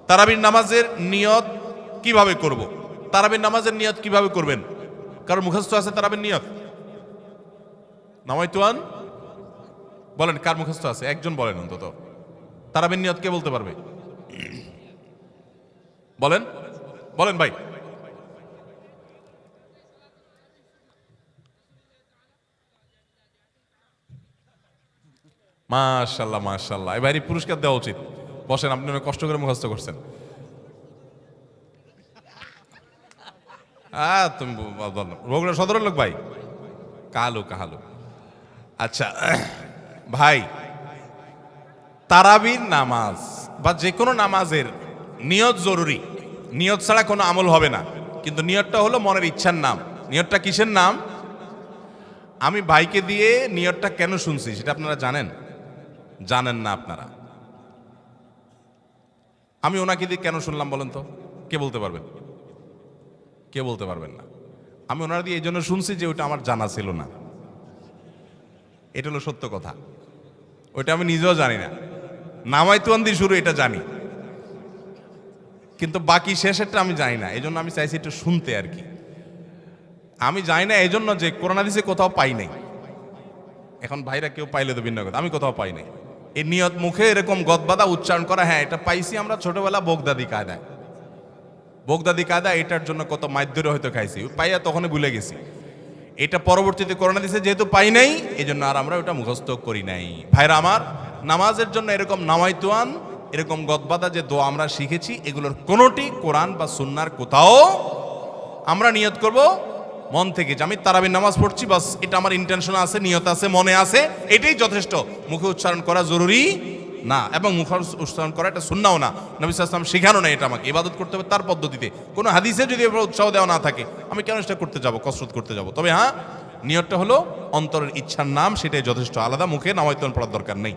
তারাবির নামাজের নিয়ত কিভাবে করব? তারাবির নামাজের নিয়ত কিভাবে করবেন? কারণ মুখস্থ আছে তারাবির নিয়ত? নামাইতুয়ান বলেন, কার মুখস্থ আছে? একজন বলেন অন্তত। তারাবির নিয়ত কে বলতে পারবে? বলেন বলেন ভাই। মাশাআল্লাহ মাশাআল্লাহ, এবারই পুরস্কার দেওয়া উচিত। বসেন, আপনি অনেক কষ্ট করে মুখস্থ করছেন। তুমি বগুড়া সদরের লোক ভাই? কালু কাহালু। আচ্ছা ভাই, তারাবির নামাজ বা যে কোনো নামাজের নিয়ত জরুরি। নিয়ত ছাড়া কোনো আমল হবে না। কিন্তু নিয়তটা হলো মনের ইচ্ছার নাম। নিয়তটা কিসের নাম? আমি ভাইকে দিয়ে নিয়তটা কেন শুনছি সেটা আপনারা জানেন? জানেন না আপনারা? আমি ওনাকে দিয়ে কেন শুনলাম বলেন তো? কে বলতে পারবেন? কে বলতে পারবেন না? আমি ওনারা দিয়ে এই জন্য শুনছি যে ওইটা আমার জানা ছিল না। এটা হলো সত্য কথা। ওইটা আমি নিজেও জানি না। নামাইতুয়ান দিয়ে শুরু এটা জানি, কিন্তু বাকি শেষেরটা আমি জানি না। এই জন্য আমি চাইছি একটু শুনতে আর কি। আমি জানি না এই জন্য যে কোরআন হাদিসে কোথাও পাই নাই। এখন ভাইরা কেউ পাইলে তো ভিন্ন কথা, আমি কোথাও পাই নাই। এই নিয়ত মুখে এরকম গদবাদা উচ্চারণ করা, হ্যাঁ এটা পাইছি আমরা ছোটবেলা বোগদাদি কায়দায়। বোগদাদি কায়দা এটার জন্য কত মাইদ্যরে হয়তো খাইছি, পাইয়া তখনই ভুলে গেছি। এটা পরবর্তীতে কোরআন হাদিসে যেহেতু পাই নাই, এই জন্য আর আমরা ওটা মুখস্থ করি নাই। ভাইরা আমার, নামাজের জন্য এরকম নামাইতুয়ান, এরকম গদবাদা যে দোয়া আমরা শিখেছি, এগুলোর কোনোটি কোরআন বা সুন্নাহর কোথাও আমরা নিয়ত করব মন থেকে যে আমি তারাবির নামাজ পড়ছি, বাস এটা আমার ইন্টেনশন আছে, নিয়ত আছে, মনে আছে, এটাই যথেষ্ট। মুখে উচ্চারণ করা জরুরি না, এবং মুখে উচ্চারণ করা এটা সুন্নাহও না। নবী সাল্লাল্লাহু আলাইহি ওয়াসাল্লাম শেখানো না এটা আমাকে। ইবাদত করতে হবে তার পদ্ধতিতে। কোনো হাদিসে যদি উৎসাহ দেওয়া না থাকে, আমি কেন সেটা করতে যাব, কসরত করতে যাব? তবে হ্যাঁ, নিয়তটা হলো অন্তরের ইচ্ছার নাম, সেটাই যথেষ্ট। আলাদা মুখে নামাইতুয়ান পড়ার দরকার নেই।